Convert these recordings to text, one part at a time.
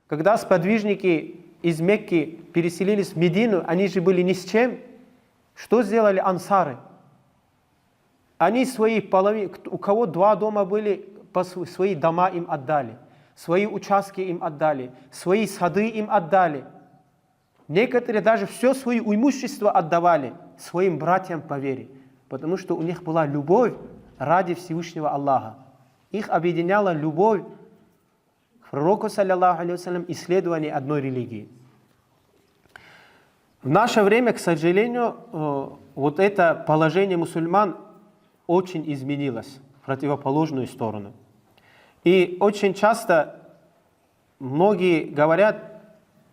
Когда сподвижники из Мекки переселились в Медину, они же были ни с чем. Что сделали ансары? Они свои половины, у кого 2 дома были, свои дома им отдали, свои участки им отдали, свои сады им отдали. Некоторые даже все свое имущество отдавали своим братьям по вере, потому что у них была любовь ради Всевышнего Аллаха. Их объединяла любовь к пророку, саллаллаху алейхи вассалям, исследование одной религии. В наше время, к сожалению, вот это положение мусульман очень изменилось в противоположную сторону. И очень часто многие говорят,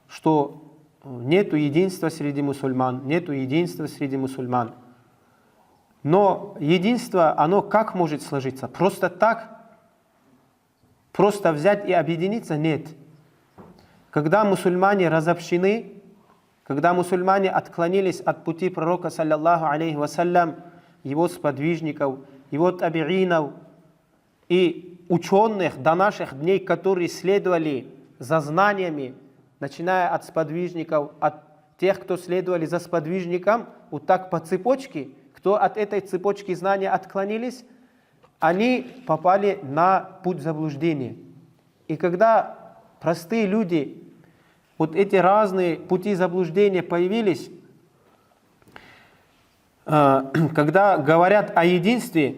что нету единства среди мусульман, нету единства среди мусульман. Но единство, оно как может сложиться? Просто так? Просто взять и объединиться? Нет. Когда мусульмане разобщены, когда мусульмане отклонились от пути пророка, саллаллаху алейхи вассалям, его сподвижников, его табиинов и ученых до наших дней, которые следовали за знаниями, начиная от сподвижников, от тех, кто следовали за сподвижником, вот так по цепочке, кто от этой цепочки знания отклонились, они попали на путь заблуждения. И когда простые люди, вот эти разные пути заблуждения появились, когда говорят о единстве,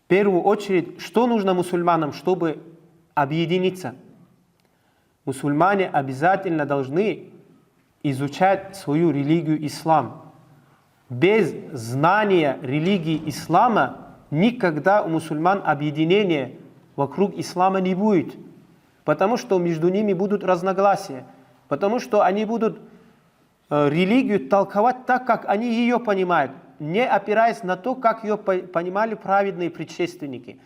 в первую очередь, что нужно мусульманам, чтобы объединиться? Мусульмане обязательно должны изучать свою религию ислам. Без знания религии ислама никогда у мусульман объединения вокруг ислама не будет. Потому что между ними будут разногласия. Потому что они будут религию толковать так, как они ее понимают, не опираясь на то, как ее понимали праведные предшественники,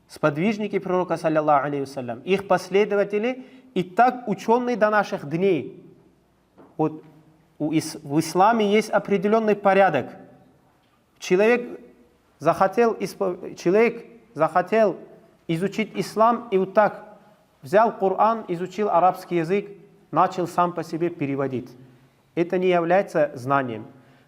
сподвижники пророка, саллаллаху алейхи вассалям, их последователи и так ученые до наших дней. Вот в исламе есть определенный порядок. Человек захотел изучить ислам и вот так взял Коран, изучил арабский язык, начал сам по себе переводить. Это не является знанием.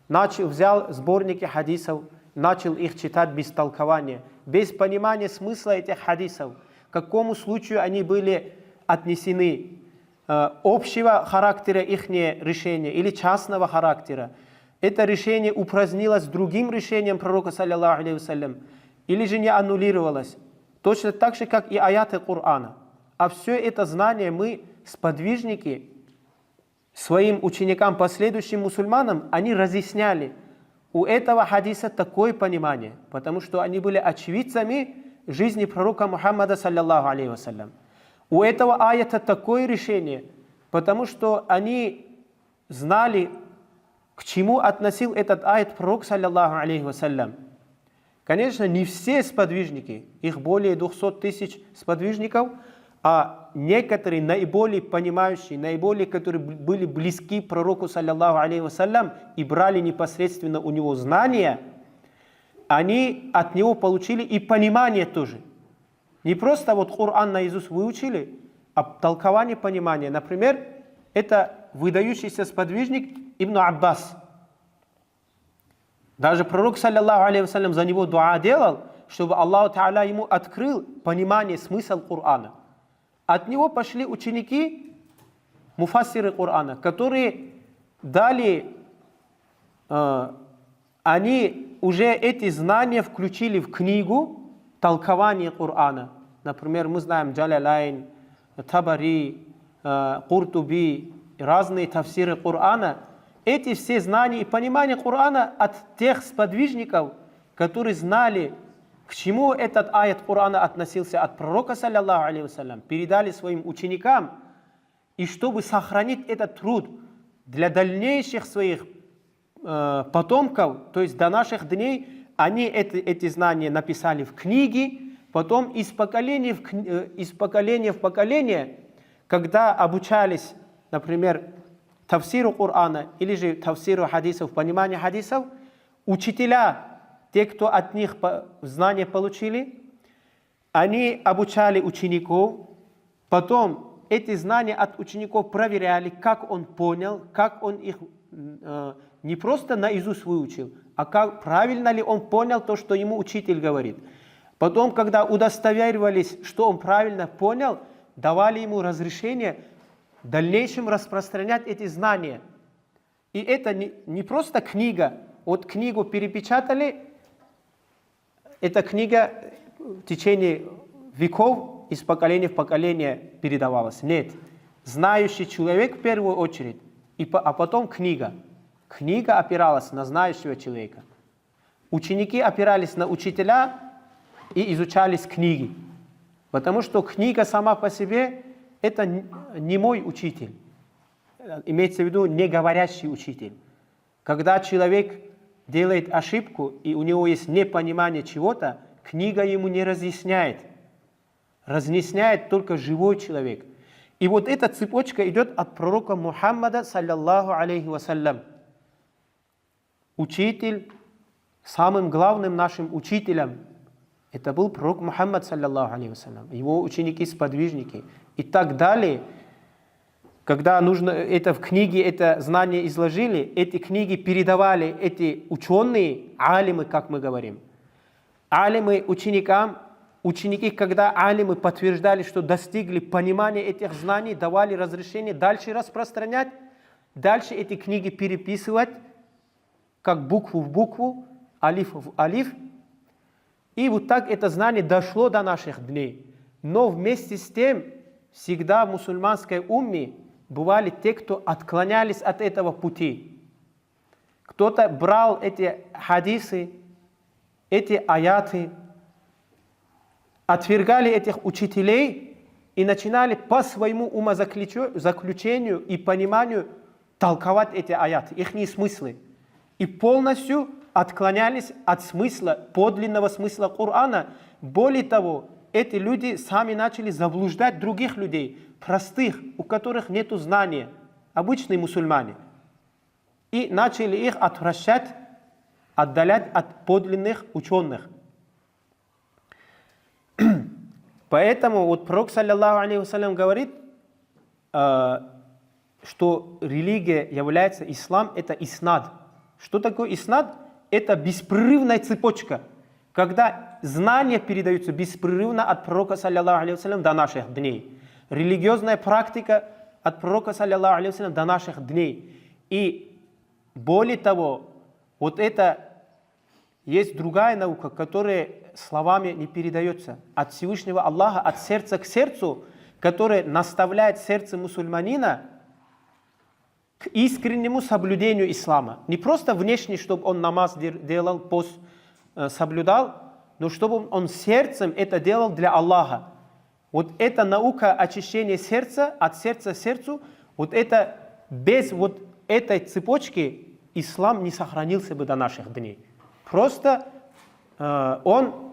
Взял сборники хадисов, начал их читать без толкования, без понимания смысла этих хадисов, к какому случаю они были отнесены, общего характера их решения или частного характера. Это решение упразднилось другим решением пророка, саллаллаху алейхи вассалям, или же не аннулировалось. Точно так же, как и аяты Корана. А все это знание мы, сподвижники, своим ученикам, последующим мусульманам, они разъясняли. У этого хадиса такое понимание, потому что они были очевидцами жизни пророка Мухаммада, саллаллаху алейхи вассалям. У этого аята такое решение, потому что они знали, к чему относил этот аят пророк, саллаллаху алейхи вассалям. Конечно, не все сподвижники, их более 200 тысяч сподвижников, а некоторые наиболее понимающие, наиболее, которые были близки к пророку, саллаллаху алейхи вассалям, и брали непосредственно у него знания, они от него получили и понимание тоже. Не просто вот Коран наизусть выучили, а толкование понимания. Например, это выдающийся сподвижник Ибн Аббас. Даже пророк, саллаллаху алейхи вассалям, за него дуа делал, чтобы Аллах Та'аля ему открыл понимание, смысл Корана. От него пошли ученики, муфассиры Корана, которые дали, они уже эти знания включили в книгу толкования Корана. Например, мы знаем Джалялайн, Табари, Куртуби, разные тафсиры Корана. Эти все знания и понимание Корана от тех сподвижников, которые знали, к чему этот аят Корана относился от пророка, саллаллаху алейхи вассалям, передали своим ученикам, и чтобы сохранить этот труд для дальнейших своих потомков, то есть до наших дней, они эти знания написали в книге, потом из поколения в поколение, когда обучались, например, тафсиру Корана или же тафсиру хадисов, пониманию хадисов, учителя, те, кто от них знания получили, они обучали учеников, потом эти знания от учеников проверяли, как он понял, как он их не просто наизусть выучил, а как правильно ли он понял то, что ему учитель говорит. Потом, когда удостоверивались, что он правильно понял, давали ему разрешение в дальнейшем распространять эти знания. И это не просто книга. Вот книгу перепечатали, эта книга в течение веков из поколения в поколение передавалась. Нет. Знающий человек в первую очередь, а потом книга. Книга опиралась на знающего человека. Ученики опирались на учителя и изучались книги. Потому что книга сама по себе – это не мой учитель. Имеется в виду не говорящий учитель. Когда человек делает ошибку, и у него есть непонимание чего-то, книга ему не разъясняет. Разъясняет только живой человек. И вот эта цепочка идет от пророка Мухаммада, саллаллаху алейхи вассалям. Учитель, самым главным нашим учителем, это был пророк Мухаммад, саллаллаху алейхи вассалям, его ученики-сподвижники и так далее. Когда нужно это в книге, это знание изложили, эти книги передавали эти ученые, алимы, как мы говорим. Алимы ученикам, ученики, когда алимы подтверждали, что достигли понимания этих знаний, давали разрешение дальше распространять, дальше эти книги переписывать, как букву в букву, алиф в алиф. И вот так это знание дошло до наших дней. Но вместе с тем, всегда в мусульманской умме бывали те, кто отклонялись от этого пути. Кто-то брал эти хадисы, эти аяты, отвергали этих учителей и начинали по своему умозаключению и пониманию толковать эти аяты, их смыслы. И полностью отклонялись от смысла, подлинного смысла Корана. Более того, эти люди сами начали заблуждать других людей, простых, у которых нет знания, обычные мусульмане. И начали их отвращать, отдалять от подлинных ученых. Поэтому вот пророк, саллаллаху алейхи вассалям, говорит, что религия является ислам, это иснад. Что такое иснад? Это беспрерывная цепочка, когда знания передаются беспрерывно от пророка, саллаллаху алейхи вассалям, до наших дней. Религиозная практика от пророка, саллаллаху алейхи вассалям, до наших дней. И более того, вот это есть другая наука, которая словами не передается. От Всевышнего Аллаха, от сердца к сердцу, которая наставляет сердце мусульманина к искреннему соблюдению ислама. Не просто внешне, чтобы он намаз делал, пост соблюдал, но чтобы он сердцем это делал для Аллаха. Вот эта наука очищения сердца, от сердца к сердцу, вот это без вот этой цепочки ислам не сохранился бы до наших дней. Просто он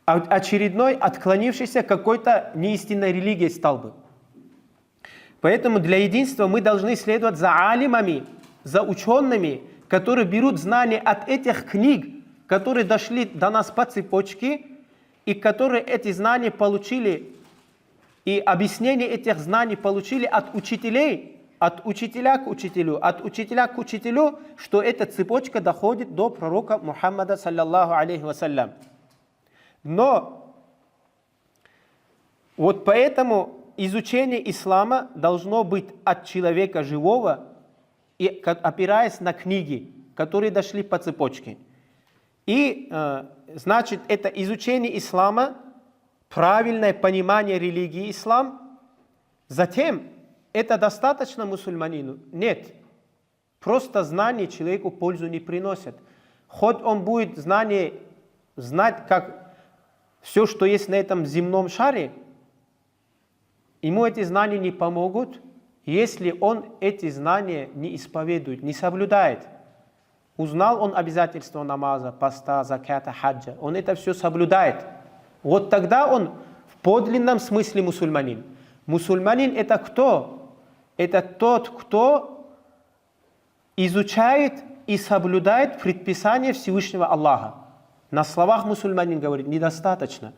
очередной отклонившийся какой-то неистинной религией стал бы. Поэтому для единства мы должны следовать за алимами, за учеными, которые берут знания от этих книг, которые дошли до нас по цепочке, и которые эти знания получили, и объяснение этих знаний получили от учителей, от учителя к учителю, от учителя к учителю, что эта цепочка доходит до пророка Мухаммада, саллаллаху алейхи вассалям. Но вот поэтому изучение ислама должно быть от человека живого, и опираясь на книги, которые дошли по цепочке. И, значит, это изучение ислама, правильное понимание религии ислам. Затем, это достаточно мусульманину? Нет. Просто знание человеку пользу не приносит. Хоть он будет знать, как все, что есть на этом земном шаре, ему эти знания не помогут, если он эти знания не исповедует, не соблюдает. Узнал он обязательства намаза, поста, заката, хаджа, он это все соблюдает. Вот тогда он в подлинном смысле мусульманин. Мусульманин это кто? Это тот, кто изучает и соблюдает предписания Всевышнего Аллаха. На словах мусульманин говорит, недостаточно.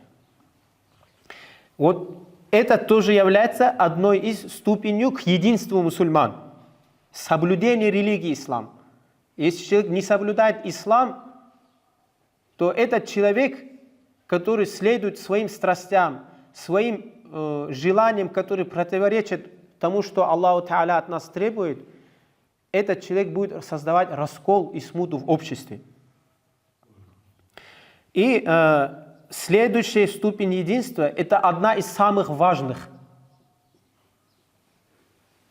Вот это тоже является одной из ступеней к единству мусульман. Соблюдение религии ислам. Если человек не соблюдает ислам, то этот человек, который следует своим страстям, своим желаниям, которые противоречат тому, что Аллах Та'аля от нас требует, этот человек будет создавать раскол и смуту в обществе. И следующая ступень единства – это одна из самых важных.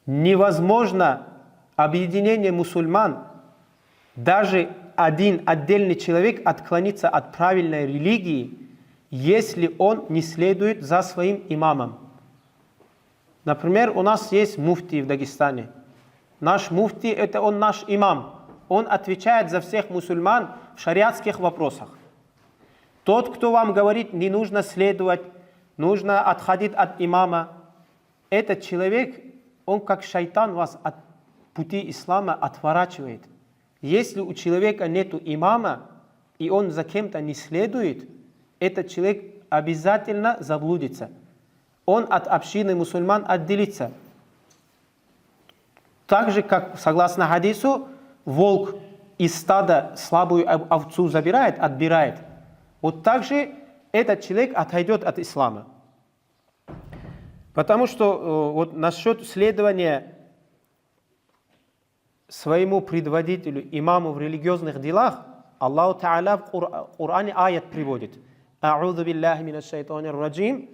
Невозможно объединение мусульман, даже один отдельный человек отклониться от правильной религии, если он не следует за своим имамом. Например, у нас есть муфти в Дагестане. Наш муфти – это он наш имам. Он отвечает за всех мусульман в шариатских вопросах. Тот, кто вам говорит, не нужно следовать, нужно отходить от имама, этот человек, он как шайтан вас от пути ислама отворачивает. Если у человека нет имама, и он за кем-то не следует, этот человек обязательно заблудится. Он от общины мусульман отделится. Так же, как, согласно хадису, волк из стада слабую овцу забирает, отбирает. Вот так же этот человек отойдет от ислама. Потому что вот насчет следования своему предводителю, имаму в религиозных делах, Аллах Та'аля в Коране аят приводит. А'уду биллахи минаш шайтанир раджим.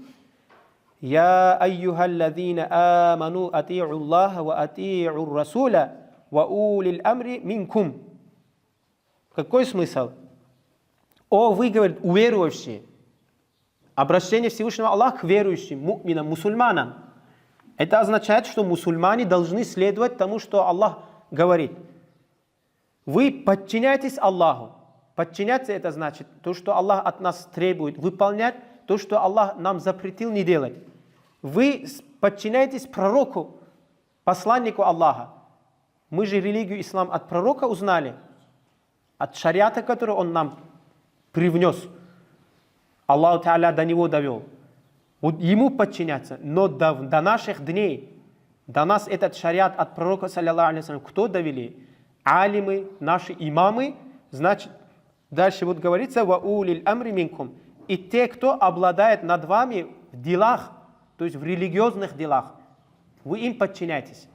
Я айюхалладзина аману ати'у Аллаха ва ати'у Расуля ва улил амри минкум. Какой смысл? О, вы, говорит, уверующие. Обращение Всевышнего Аллаха к верующим, му'минам, мусульманам. Это означает, что мусульмане должны следовать тому, что Аллах говорит. Вы подчиняйтесь Аллаху. Подчиняться это значит то, что Аллах от нас требует, выполнять то, что Аллах нам запретил не делать. Вы подчиняйтесь пророку, посланнику Аллаха. Мы же религию ислам от пророка узнали, от шариата, который он нам привнес. Аллах Та'аля до него довел. Вот ему подчиняться. Но до наших дней, до нас этот шариат от пророка, саллиллаху алейхи вассалям, кто довели? Алимы, наши имамы. Значит, дальше вот говорится, ва улил амри минкум. И те, кто обладает над вами в делах, то есть в религиозных делах, вы им подчиняйтесь.